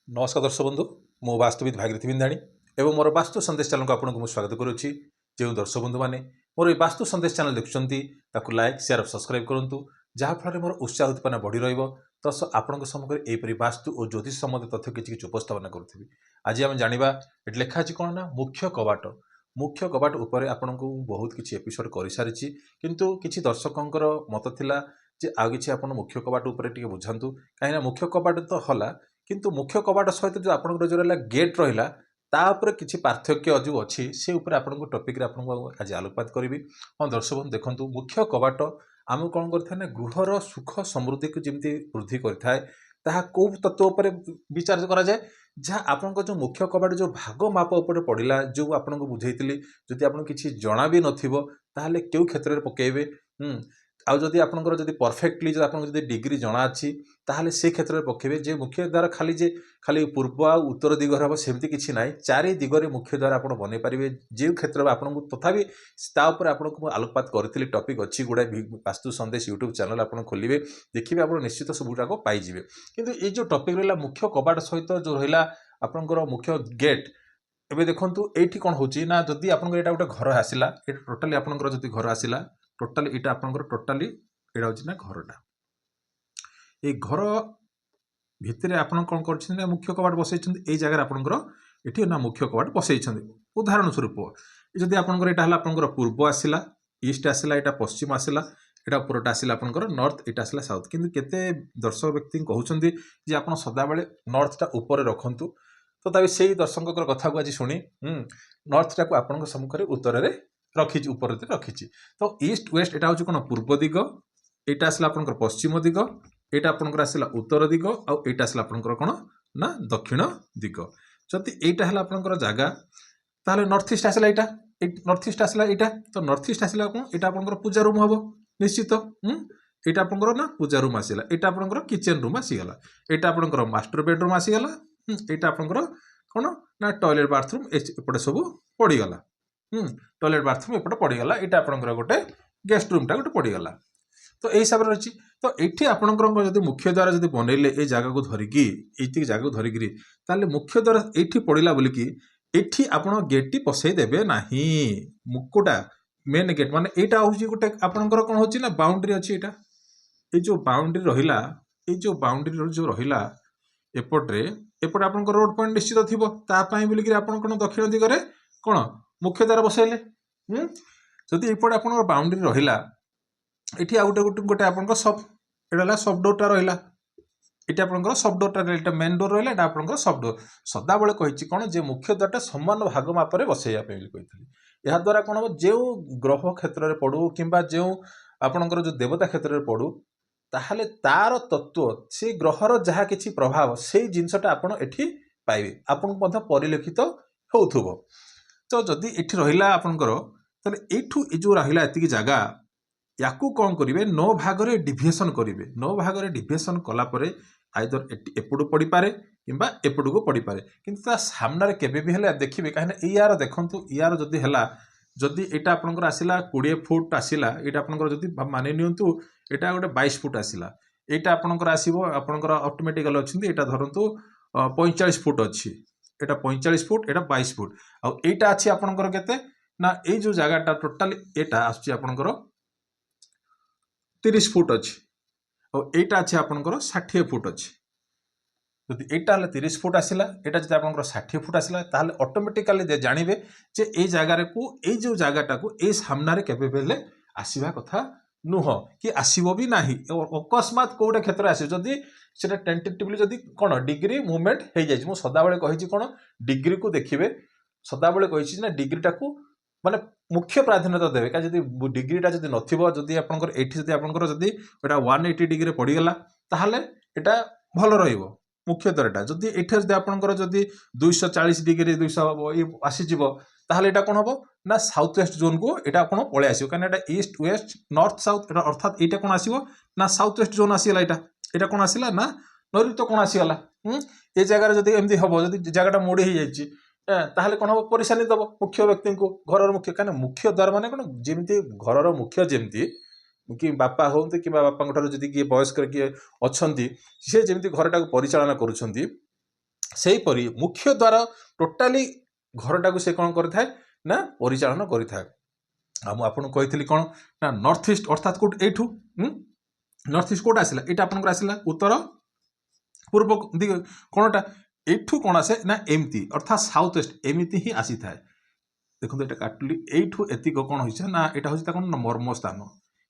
नमस्कार दर्शक बंधु मो वास्तुविद भागीरथी बिंदाणी एवं मोर वास्तु संदेश चैनल को आपको स्वागत करुच्ची। जो दर्शक बंधु मैंने मोर ये वास्तु संदेश चैनल देखुं लाइक शेयर और सब्सक्राइब करूँ जहाँफल मोर उत्साह उत्पन्न बढ़ी रस आपण सम्मुखें यहपरी वास्तु और ज्योतिष संबंधी तथ्य किसी उपस्थापन करुँगी। आज आम जाना ये लिखा कौन ना मुख्य कबाट उपर आपन को बहुत किसी एपिसोड कर सारी किंतु किसी दर्शकों मत थिला जे आ कि आप मुख्य कबाट उपर टिके बुझातु कहीं मुख्य कबाट तो हला किंतु मुख्य कबाट सहित जो आप जो रहा गेट रहा तापर किसी पार्थक्य जो अच्छी से आपको टपिक आज आलोकपात करी। हाँ दर्शक बंधु देखो मुख्य कबाट आम कौन कर गृहर सुख समृद्धि को जमी वृद्धि करें कौ तत्व पर विचार कराए जहाँ आपन जो मुख्य कबाट जो भाग माप उपर पड़ा जो आपको बुझेली जदि आपको किसी जना भी नाले क्यों क्षेत्र में पकेबे आउ जदि आपंकर जदि परफेक्टली जो आपको जदि डिग्री जना अच्छी ताहले से क्षेत्र में पकेबे जे मुख्य द्वार खाली पूर्व आ उत्तर दिगरे हम सेमती किसी ना चारि दिगरे मुख्य द्वार आप बन पारे जो क्षेत्र में आपको तथापि आपको आलोकपात करी टपिक अच्छी गुड़ाए वास्तु संदेश यूट्यूब चैनल आप खोलिए देखिए आप निश्चित सबूक पाइबे। किंतु ये जो टपिक रहा मुख्य कबाट सहित जो रहा आपंकर मुख्य गेट एबे देखंतु एठी कोन होची ना जदि आपन एटा गोटे घर आसिला एटा टोटली आपनकर जदि घर आसिला टोटली एटा आपनकर टोटली एटा होची ना घरटा ए घर भितरे आपन कोन करछन ना मुख्य कबाट बसैछन ए जगह आपनकर एठी ना मुख्य कबाट बसैछन। उदाहरण स्वरूप जदि आपनकर एटा हला आपनकर पूर्व आसिला ईस्ट आसिला एटा पश्चिम आसिला एटा पुरटा आसिला आपनकर नॉर्थ एटा आसिला साउथ किंतु केते दर्शक व्यक्ति कहउछन्ती जे आपन सदा बेले नॉर्थ टा ऊपर रखंतु तो तभी से दर्शकों कथा को आज शुणी नॉर्थ टाक आपण सम्मुखें उत्तर में रखी ऊपर रखी तो ईस्ट वेस्ट यहाँ हूँ कौन पूर्व दिग यहाँ आसला आप पश्चिम दिग यहाँ आपंकर आसला उत्तर दिग आईटा आसला आपंकर कौन ना दक्षिण दिग जदि यहाँ है आपंकर जगह ताहले नॉर्थ ईस्ट आसला यहाँ नॉर्थ ईस्ट आसला यहाँ तो नॉर्थ ईस्ट आसला कौन यहाँ आपंकर पूजा रूम हम निश्चित यहाँ आपंकर ना पूजा रूम आसला यहाँ आपंकर किचन रूम आसीगला यहाँ आपंकर मास्टर बेडरूम आसीगला यहाँ आपंकर कौन ना टॉयलेट बाथरूम एपटे सब पड़गला टॉयलेट बाथरूम एपटे पड़गला यहाँ आपंकर गोटे गेस्ट रूमटा गोटे पड़गला तो यही हिसाब से रही तो ये आपंकर जब मुख्य द्वार जब बनइले ये जगह को धरिकी ये जगह को धरिकी ताले मुख्य द्वार ये पड़ा बोलिकी ये आप गेट पसई देवे ना मुकुटा मेन गेट मान यहाँ हूँ गोटे आपंकर कौन हो ना बाउंड्री अच्छी यहाँ ये जो बाउंड्री रहा ये जो बाउंड्री जो रहा एपटे एपटे आप रोड पॉइंट निश्चित थी बोलिकी आप दक्षिण दिगरे कौन मुख्य द्वार बसैले जदि एपटे आप बाउंड्री रहा ये आउ गोटे गोटे आप सफ्ट यहाँ सफ्ट डोरटा रहा ये आप सफ्ट डोरटा मेन डोर रहा आप सफ्ट डोर सदा बेले कही कौन जे मुख्य द्वारटा समान भाग मापे बसैया यह द्वारा कौन हम जो ग्रह क्षेत्र में पड़ू कि जो आपंकर जो देवता क्षेत्र में पड़ू ताहले तार तत्व से ग्रहर जहाँ किसी प्रभाव से जिनसटा आपड़ एठी पाइबे आपन परिलक्षित होउथुबो। तो जदि एठी रहिला आपनकर तले एठू ए जो रहिला एतिकी जगह याकू कौन करिवे 9 भागरे डिविएशन करिवे 9 भागरे डिविएशन कला परे आइदर एपटू पड़ी पारे किंबा एपटू को पड़ी पारे किंतु ता सामने केबे भी हेला देखिबे काहे यार देखंतु यार जदि हेला जदि एटा आपनकर आसिला 20 फुट आसिला एटा आपनकर जदि माने नियंतु एटा गोटे 22 फुट आसिला एटा आपनकर आसीबो आपनकर ऑटोमेटिकल अछि एटा धरंतु 45 फुट अछि एटा 45 फुट एटा 22 फुट आ एटा अछि आपनकर केते ना ए जो जगहटा टोटल एटा आछि आपनकर 30 फुट अछि और एटा अछि आपनकर 60 फुट अछि जदि एटा हले 30 फुट आसिला एटा जदि आपनकर 60 फुट आसिला ताहले ऑटोमेटिकली जानिबे जे ए जगह को ए जो जगहटा को ए सामने केबे बेले आसीबा कथा नुह कि आसब भी ना अकस्मात कौटे क्षेत्र आस से टेंटेटिवली जदि कौन डिग्री मुवमेंट हो जाए सदाबे कही कौन डिग्री को देखिए सदाबे कही ना डिग्रीटा को माने मुख्य प्राधान्यता देवे क्या जब डिग्रीटा जब नदी आपंकर एटी जब आपंकर जब यहाँ 180 डिग्री पड़गला ताहले एटा भल रहिबो मुख्य द्वारटा जदि एठी जदि आपंकर जदि 240 डिग्री 200 आसीज ताहले एटा कौन हम ना साउथ वेस्ट जोन को एटा कौन पलि आसो कहीं ईस्ट वेस्ट नॉर्थ साउथ अर्थात यहाँ कौन आसो ना साउथ वेस्ट जोन आसीगला यहाँ कौन आसला ना नैऋत्य कौन आसीगला ये जगह जब एमती हम जब जगह मोड़ी हो जाए कौन हम परेशानी दब मुख्य व्यक्ति को घर मुख्य कहीं मुख्य द्वार मान कौन जमी घर मुख्य जमी कि बापा हूँ कि बापा किए वयस्क किए अच्छा सी जमी घरटा परिचालना करुँच ସେହିପରି ମୁଖ୍ୟ ଦ୍ୱାର ଟୋଟାଲି ଘରଟାକୁ ସେ କ'ଣ କରିଥାଏ ନା ପରିଚାଳନା କରିଥାଏ। ଆଉ ମୁଁ ଆପଣଙ୍କୁ କହିଥିଲି କ'ଣ ନା ନର୍ଥ ଇଷ୍ଟ ଅର୍ଥାତ୍ କୋଉଠି ଏଇଠୁ ନର୍ଥ ଇଷ୍ଟ କୋଉଟା ଆସିଲା, ଏଇଟା ଆପଣଙ୍କର ଆସିଲା ଉତ୍ତର ପୂର୍ବ ଦିଗ କ'ଣଟା ଏଇଠୁ କ'ଣ ଆସେ ନା ଏମିତି ଅର୍ଥାତ୍ ସାଉଥ ଇଷ୍ଟ ଏମିତି ହିଁ ଆସିଥାଏ। ଦେଖନ୍ତୁ ଏଇଟା କାଟିଲି, ଏଇଠୁ ଏତିକ କ'ଣ ହେଇଛି ନା ଏଇଟା ହେଉଛି ତା କ'ଣ ନା ମର୍ମସ୍ଥାନ।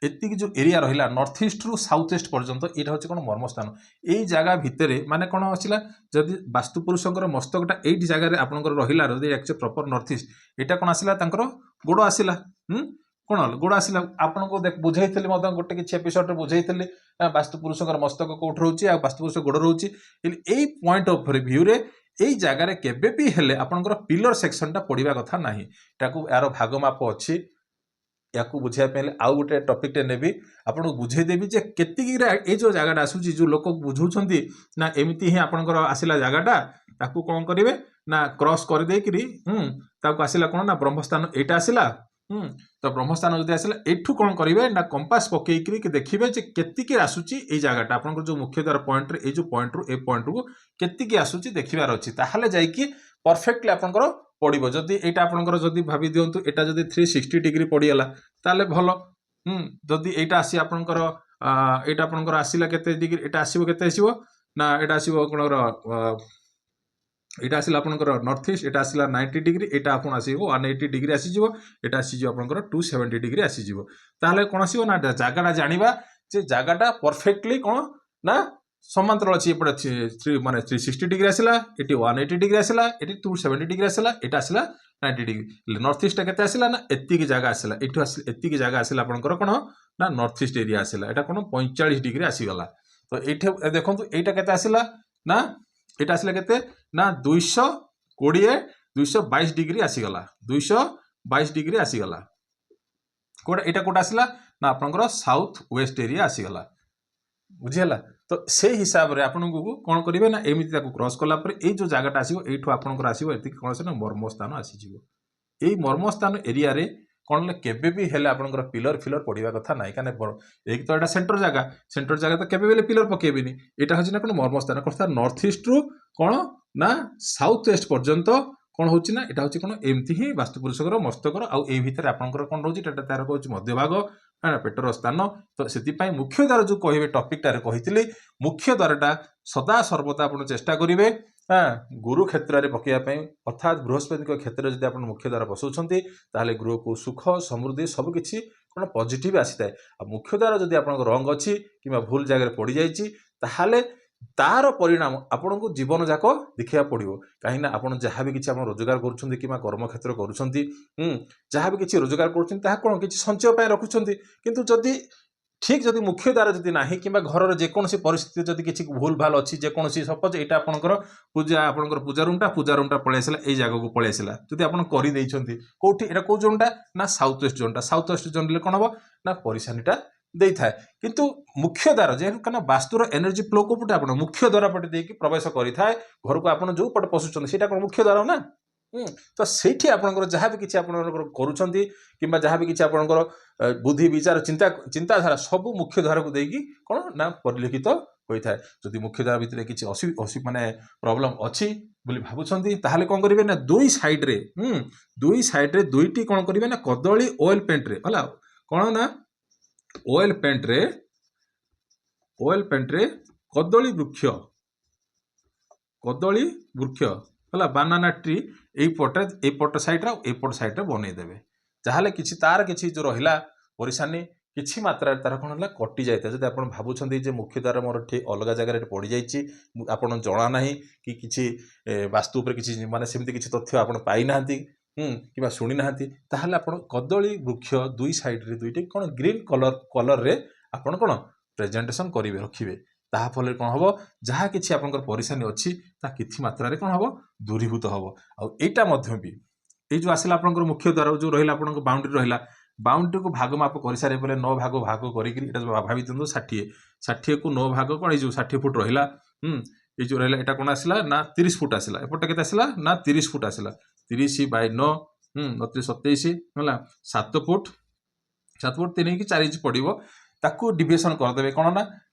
ଏତିକି ଯେଉଁ ଏରିଆ ରହିଲା ନର୍ଥ ଇଷ୍ଟରୁ ସାଉଥ ଇଷ୍ଟ ପର୍ଯ୍ୟନ୍ତ ଏଇଟା ହେଉଛି କ'ଣ ମର୍ମସ୍ଥାନ। ଏଇ ଜାଗା ଭିତରେ ମାନେ କ'ଣ ଆସିଲା, ଯଦି ବାସ୍ତୁ ପୁରୁଷଙ୍କର ମସ୍ତକଟା ଏଇଠି ଜାଗାରେ ଆପଣଙ୍କର ରହିଲା, ଯଦି ଆକ୍ଚୁଆଲି ପ୍ରପର ନର୍ଥ ଇଷ୍ଟ ଏଇଟା କ'ଣ ଆସିଲା ତାଙ୍କର ଗୋଡ଼ ଆସିଲା। କ'ଣ ଗୋଡ଼ ଆସିଲା ଆପଣଙ୍କୁ ବୁଝେଇଥିଲି ମଧ୍ୟ ଗୋଟେ କିଛି ଏପିସୋଡରେ ବୁଝେଇଥିଲି ବାସ୍ତୁ ପୁରୁଷଙ୍କର ମସ୍ତକ କୋଉଠି ରହୁଛି ଆଉ ବାସ୍ତୁ ପୁରୁଷ ଗୋଡ଼ ରହୁଛି। ଏଇ ପଏଣ୍ଟ ଅଫ୍ ଭ୍ୟୁରେ ଏଇ ଜାଗାରେ କେବେ ବି ହେଲେ ଆପଣଙ୍କର ପିଲର ସେକ୍ସନଟା ପଡ଼ିବା କଥା ନାହିଁ। ଏଟାକୁ ଏହାର ଭାଗ ମାପ ଅଛି, ୟାକୁ ବୁଝିବା ପାଇଁ ହେଲେ ଆଉ ଗୋଟେ ଟପିକଟେ ନେବି, ଆପଣଙ୍କୁ ବୁଝେଇଦେବି ଯେ କେତିକିରେ ଏଇ ଯେଉଁ ଜାଗାଟା ଆସୁଛି, ଯେଉଁ ଲୋକ ବୁଝଉଛନ୍ତି ନା ଏମିତି ହିଁ ଆପଣଙ୍କର ଆସିଲା ଜାଗାଟା, ତାକୁ କ'ଣ କରିବେ ନା କ୍ରସ୍ କରିଦେଇକିରି ତାକୁ ଆସିଲା କ'ଣ ନା ବ୍ରହ୍ମସ୍ଥାନ ଏଇଟା ଆସିଲା। ତ ବ୍ରହ୍ମସ୍ଥାନ ଯଦି ଆସିଲା ଏଇଠୁ କ'ଣ କରିବେ ନା କମ୍ପାସ ପକେଇକିରି ଦେଖିବେ ଯେ କେତିକି ଆସୁଛି ଏଇ ଜାଗାଟା ଆପଣଙ୍କର ଯେଉଁ ମୁଖ୍ୟ ଦ୍ୱାର ପଏଣ୍ଟରେ, ଏଇ ଯେଉଁ ପଏଣ୍ଟରୁ ଏ ପଏଣ୍ଟକୁ କେତିକି ଆସୁଛି ଦେଖିବାର ଅଛି, ତାହେଲେ ଯାଇକି ପରଫେକ୍ଟଲି ଆପଣଙ୍କର ପଡ଼ିବ। ଯଦି ଏଇଟା ଆପଣଙ୍କର ଯଦି ଭାବି ଦିଅନ୍ତୁ ଏଇଟା ଯଦି 360 ଡିଗ୍ରୀ ପଡ଼ିଗଲା ତାହେଲେ ଭଲ। ଯଦି ଏଇଟା ଆସି ଆପଣଙ୍କର ଏଇଟା ଆପଣଙ୍କର ଆସିଲା କେତେ ଡିଗ୍ରୀ, ଏଇଟା ଆସିବ କେତେ ଆସିବ ନା ଏଇଟା ଆସିବ ଆପଣଙ୍କର ଏଇଟା ଆସିଲା ଆପଣଙ୍କର ନର୍ଥ ଇଷ୍ଟ, ଏଇଟା ଆସିଲା 90 ଡିଗ୍ରୀ, ଏଇଟା ଆପଣ ଆସିବ 180 ଡିଗ୍ରୀ ଆସିଯିବ, ଏଇଟା ଆସିଯିବ ଆପଣଙ୍କର 270 ଡିଗ୍ରୀ ଆସିଯିବ। ତାହେଲେ କ'ଣ ଆସିବ ନା ଜାଗାଟା ଜାଣିବା ଯେ ଜାଗାଟା ପରଫେକ୍ଟଲି କ'ଣ ନା ସମାନ୍ତରାଳ ଅଛି। ଏପଟେ ମାନେ 360 ଡିଗ୍ରୀ ଆସିଲା, ଏଠି 180 ଡିଗ୍ରୀ ଆସିଲା, ଏଠି 270 ଡିଗ୍ରୀ ଆସିଲା, ଏଇଟା ଆସିଲା 90 ଡିଗ୍ରୀ। ନର୍ଥ ଇଷ୍ଟଟା କେତେ ଆସିଲା ନା ଏତିକି ଜାଗା ଆସିଲା, ଏଇଠୁ ଆସିଲା ଏତିକି ଜାଗା ଆସିଲା ଆପଣଙ୍କର କ'ଣ ନା ନର୍ଥ ଇଷ୍ଟ ଏରିଆ ଆସିଲା, ଏଇଟା କ'ଣ 45 ଡିଗ୍ରୀ ଆସିଗଲା। ତ ଏଇଠି ଦେଖନ୍ତୁ ଏଇଟା କେତେ ଆସିଲା ନା ଏଇଟା ଆସିଲା କେତେ ନା 222 ଡିଗ୍ରୀ ଆସିଗଲା, 222 ଡିଗ୍ରୀ ଆସିଗଲା। କୋଉଟା ଏଇଟା କୋଉଟା ଆସିଲା ନା ଆପଣଙ୍କର ସାଉଥ ୱେଷ୍ଟ ଏରିଆ ଆସିଗଲା, ବୁଝିହେଲା। ତ ସେଇ ହିସାବରେ ଆପଣଙ୍କୁ କ'ଣ କରିବେ ନା ଏମିତି ତାକୁ କ୍ରସ୍ କଲା ପରେ ଏଇ ଯେଉଁ ଜାଗାଟା ଆସିବ ଏଇଠୁ ଆପଣଙ୍କର ଆସିବ ଏତିକି କ'ଣ ଆସିବ ନା ମର୍ମସ୍ଥାନ ଆସିଯିବ। ଏଇ ମର୍ମସ୍ଥାନ ଏରିଆରେ କ'ଣ ହେଲେ କେବେ ବି ହେଲେ ଆପଣଙ୍କର ପିଲର ଫିଲର ପଡ଼ିବା କଥା ନାହିଁ, କାହିଁକିନା ଏକ ତ ଏଇଟା ସେଣ୍ଟର ଜାଗା ତ କେବେ ବି ହେଲେ ପିଲର ପକେଇବେନି। ଏଇଟା ହେଉଛି ନା କ'ଣ ମର୍ମସ୍ଥାନ ଅର୍ଥାତ୍ ନର୍ଥ ଇଷ୍ଟରୁ କ'ଣ ନା ସାଉଥ ୱେଷ୍ଟ ପର୍ଯ୍ୟନ୍ତ କ'ଣ ହେଉଛି ନା ଏଇଟା ହେଉଛି କ'ଣ ଏମିତି ହିଁ ବାସ୍ତୁ ପୁରୁଷଙ୍କର ମସ୍ତକର। ଆଉ ଏଇ ଭିତରେ ଆପଣଙ୍କର କ'ଣ ରହୁଛି ଏଟା ତାର କହୁଛି ମଧ୍ୟଭାଗ ପେଟର ସ୍ଥାନ। ତ ସେଥିପାଇଁ ମୁଖ୍ୟ ଦ୍ୱାର ଯେଉଁ କହିବେ ଟପିକଟାରେ କହିଥିଲି, ମୁଖ୍ୟ ଦ୍ୱାରଟା ସଦା ସର୍ବଦା ଆପଣ ଚେଷ୍ଟା କରିବେ ଗୁରୁ କ୍ଷେତ୍ରରେ ପକେଇବା ପାଇଁ, ଅର୍ଥାତ୍ ବୃହସ୍ପତିଙ୍କ କ୍ଷେତ୍ରରେ ଯଦି ଆପଣ ମୁଖ୍ୟ ଦ୍ୱାର ବସାଉଛନ୍ତି ତାହେଲେ ଗୃହକୁ ସୁଖ ସମୃଦ୍ଧି ସବୁକିଛି କ'ଣ ପଜିଟିଭ ଆସିଥାଏ। ଆଉ ମୁଖ୍ୟ ଦ୍ୱାର ଯଦି ଆପଣଙ୍କ ରଙ୍ଗ ଅଛି କିମ୍ବା ଭୁଲ ଜାଗାରେ ପଡ଼ିଯାଇଛି ତାହେଲେ ତାର ପରିଣାମ ଆପଣଙ୍କୁ ଜୀବନ ଯାକ ଦେଖିବାକୁ ପଡ଼ିବ। କାହିଁକିନା ଆପଣ ଯାହା ବି କିଛି ଆପଣ ରୋଜଗାର କରୁଛନ୍ତି କିମ୍ବା କର୍ମକ୍ଷେତ୍ର କରୁଛନ୍ତି, ଯାହା ବି କିଛି ରୋଜଗାର କରୁଛନ୍ତି ତାହା କ'ଣ କିଛି ସଞ୍ଚୟ ପାଇଁ ରଖୁଛନ୍ତି, କିନ୍ତୁ ଯଦି ଠିକ୍ ଯଦି ମୁଖ୍ୟ ଦ୍ୱାର ଯଦି ନାହିଁ କିମ୍ବା ଘରର ଯେକୌଣସି ପରିସ୍ଥିତି ଯଦି କିଛି ଭୁଲ ଭାଲ ଅଛି, ଯେକୌଣସି ସପୋଜ ଏଇଟା ଆପଣଙ୍କର ପୂଜା ରୁମ୍ଟା ପଳେଇ ଆସିଲା ଏଇ ଜାଗାକୁ ପଳେଇ ଆସିଲା, ଯଦି ଆପଣ କରିଦେଇଛନ୍ତି କୋଉଠି ଏଇଟା କୋଉ ଜୋନ୍ଟା ନା ସାଉଥ ୱେଷ୍ଟ ଜୋନ୍ଟା, ସାଉଥ ୱେଷ୍ଟ ଜୋନ୍ରେ କ'ଣ ହବ ନା ପରିଶାନୀଟା ଦେଇଥାଏ। କିନ୍ତୁ ମୁଖ୍ୟ ଦ୍ୱାର ଯେହେତୁ କାରଣ ବାସ୍ତୁର ଏନର୍ଜି ଫ୍ଲୋ କୋଉ ପଟେ ଆପଣ ମୁଖ୍ୟ ଦ୍ୱାର ପଟେ ଦେଇକି ପ୍ରବେଶ କରିଥାଏ, ଘରକୁ ଆପଣ ଯୋଉ ପଟେ ପଶୁଛନ୍ତି ସେଇଟା କ'ଣ ମୁଖ୍ୟ ଦ୍ୱାର ନା। ତ ସେଇଠି ଆପଣଙ୍କର ଯାହା ବି କିଛି ଆପଣଙ୍କର କରୁଛନ୍ତି କିମ୍ବା ଯାହା ବି କିଛି ଆପଣଙ୍କର ବୁଦ୍ଧି ବିଚାର ଚିନ୍ତାଧାରା ସବୁ ମୁଖ୍ୟ ଦ୍ୱାରକୁ ଦେଇକି କ'ଣ ନା ପରିଲିଖିତ ହୋଇଥାଏ। ଯଦି ମୁଖ୍ୟ ଦ୍ୱାର ଭିତରେ କିଛି ମାନେ ପ୍ରୋବ୍ଲେମ ଅଛି ବୋଲି ଭାବୁଛନ୍ତି ତାହେଲେ କ'ଣ କରିବେ ନା ଦୁଇ ସାଇଡରେ ଦୁଇଟି କ'ଣ କରିବେ ନା କଦଳୀ ଅଏଲ ପେଣ୍ଟରେ ହେଲା କ'ଣ ନା ଅଏଲ ପେଣ୍ଟରେ କଦଳୀ ବୃକ୍ଷ ହେଲା ବାନାନା ଟ୍ରି ଏଇପଟ ସାଇଡ୍ରେ ଆଉ ଏଇପଟ ସାଇଡ୍ରେ ବନେଇଦେବେ। ଯାହେଲେ କିଛି ତାର କିଛି ଯେଉଁ ରହିଲା ପରିଶାନୀ କିଛି ମାତ୍ରାରେ ତାର କ'ଣ ହେଲା କଟି ଯାଇଥାଏ। ଯଦି ଆପଣ ଭାବୁଛନ୍ତି ଯେ ମୁଖ୍ୟ ଦ୍ୱାର ମୋର ଠିକ୍ ଅଲଗା ଜାଗାରେ ପଡ଼ିଯାଇଛି, ଆପଣ ଜଣା ନାହିଁ କି କିଛି ବାସ୍ତୁ ଉପରେ କିଛି ମାନେ ସେମିତି କିଛି ତଥ୍ୟ ଆପଣ ପାଇନାହାନ୍ତି କିମ୍ବା ଶୁଣି ନାହାନ୍ତି, ତାହେଲେ ଆପଣ କଦଳୀ ବୃକ୍ଷ ଦୁଇ ସାଇଡ୍ରେ ଦୁଇଟି କ'ଣ ଗ୍ରୀନ୍ କଲର୍ରେ ଆପଣ କ'ଣ ପ୍ରେଜେଣ୍ଟେସନ୍ କରିବେ ରଖିବେ। ତାହା ଫଳରେ କ'ଣ ହେବ ଯାହା କିଛି ଆପଣଙ୍କର ପରିଶାନୀ ଅଛି ତାହା କିଛି ମାତ୍ରାରେ କ'ଣ ହେବ ଦୂରୀଭୂତ ହେବ। ଆଉ ଏଇଟା ମଧ୍ୟ ବି ଏଇ ଯେଉଁ ଆସିଲା ଆପଣଙ୍କର ମୁଖ୍ୟ ଦ୍ୱାର ଯେଉଁ ରହିଲା ଆପଣଙ୍କ ବାଉଣ୍ଡ୍ରି ରହିଲା, ବାଉଣ୍ଡ୍ରିକୁ ଭାଗ ମାପ କରିସାରିବା ପରେ 9 ଭାଗ କରିକିରି ଏଇଟା ଭାବି ଦିଅନ୍ତୁ 60କୁ 9 ଭାଗ କ'ଣ ଏଇ ଯେଉଁ 60 ଫୁଟ ରହିଲା, ଏଇ ଯେଉଁ ରହିଲା ଏଇଟା କ'ଣ ଆସିଲା ନା 30 ଫୁଟ ଆସିଲା, ଏପଟେ କେତେ ଆସିଲା ନା 30 ଫୁଟ ଆସିଲା, 30/9 27 ହେଲା 7 ଫୁଟ 3 କି 4 ଇଞ୍ଚ ପଡ଼ିବ। ତାକୁ ଡିଭିଏସନ୍ କରିଦେବେ କ'ଣ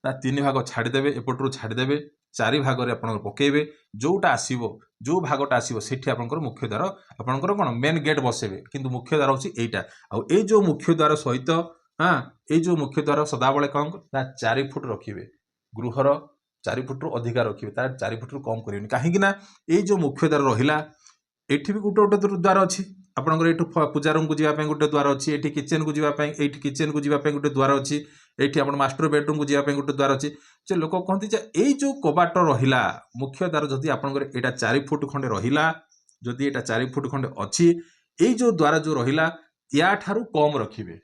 ନା 3 ଭାଗ ଛାଡ଼ିଦେବେ, ଏପଟରୁ ଛାଡ଼ିଦେବେ चारि भाग आपण पकेबे जोटा आसीबो जो भागटा आसीबो सेठी आपनकर मुख्य द्वार आपनकर कोन मेन गेट बसेबे किंतु मुख्य द्वार होची एटा आ ए जो मुख्य द्वार सहित हाँ ए जो मुख्य द्वार सदाबले कौन ना 4 फुट रखिबे गृहर 4 फुट रु अधिका रखिबे तार 4 फुट रु कम करिवेनी काहेकि ना ए जो मुख्य द्वार रहिला एठी भी गोटे गोटे द्वार अछि आपनकर एठु पूजा रूम को जीवा गोटे द्वार अच्छी एठी किचन को जीवा एठी किचन को जीवा गोटे द्वार अच्छी एठी आपण मास्टर बेडरूम को जीवा गोटे द्वार अच्छी जे लोक कहती जे ए जो कबाट रहिला मुख्य द्वार जदि आपनकर एटा 4 फुट खंडे रहिला जदि एटा 4 फुट खंडे अच्छी ए जो द्वार जो रहिला या ठारू कम रखिबे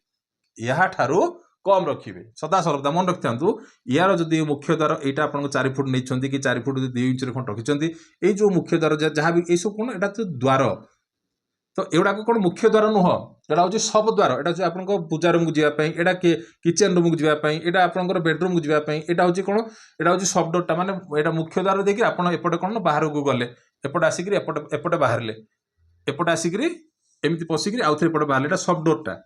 या ठारू कम रखिबे सदा सर्वदा मन रखिथांतु यार जदि मुख्य द्वार एटा आपन 4 फुट नैछंती कि 4 फुट 2 इंच रे खंड रखिछंती ए जो मुख्य द्वार जहाँ भी ए सब कोन एटा तो द्वार तो एगुड़ा कौन मुख्य द्वार नुह एटा हूँ सब द्वार एटा हूँ आपन पूजा रूम को जीवाई एटा किचन रूम को जीवाई एटा आपन बेडरूम को जीवाई एटा हूँ कौन एटा हूँ सब डोरटा माने एटा मुख्य द्वार देखिए आप एपटे कौन बाहर को गले एपटे आसिक एपटे बाहर एपटे आसिक एमती पशिक आउ थे एपटे बाहर एटा सब डोरटा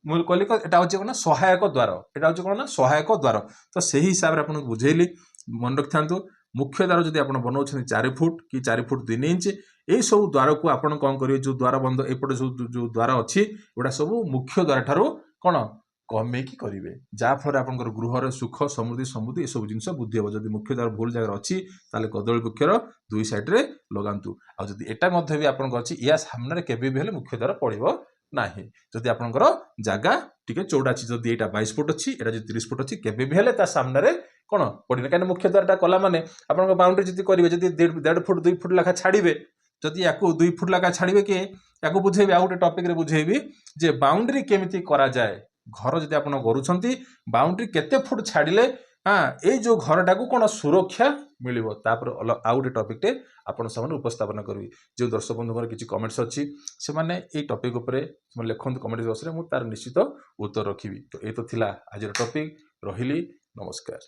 मुझे कहली एटा हूँ कौन सहायक द्वार एटा हूँ कौन सहायक द्वार तो सही हिसाब से आपको बुझेली मन रखि था मुख्य द्वार जब आप बनाऊँ 4 फुट कि 4 फुट 3 इंच यही सब द्वार को आप कौन करेंगे जो द्वार बंद एपटे जो द्वार अच्छी गुड़ा सब मुख्य द्वार ठार कौन कमेकी करेंगे जहाँफल आप गृहर सुख समृद्धि समृद्धि ये सब जिन बुद्धि हम जब मुख्य द्वार भूल जगह अच्छी ताले कदली वृक्षर 2 साइड्रे लगातु आदि एटा भी आप या सामने केवे भी मुख्य द्वार पड़ो ना जदि आपंकर जगह टी चौड़ा अच्छी जब यहाँ 22 फुट अच्छी एटा जो 30 फुट अच्छी केवे भी हेले सामने कौन पड़े कहीं मुख्य द्वारा कला माने आप बाउंड्री जब करेंगे जब 1.5 फुट 2 फुट लेखा छाड़े जदि या 2 फुट लेखा छाड़े किए या बुझेबी आ गोटे टपिक बुझेबी जे बाउंड्री केमिति करा जाए घर जब आप करूँ बाउंड्री केते फुट छाड़िले हाँ ये जो घरटा को कौन सुरक्षा मिलिबो तापर आ गोटे टपिकटे आपण सामने उपस्थापन करी जो दर्शक बंधुଙ୍କର किसी कमेंट्स अच्छी से माने ये टपिक उपरे लिखत कमेंट बॉक्स रे मु तार निश्चित उत्तर रखिबी तो ये तो थिला आज टपिक रहिली नमस्कार।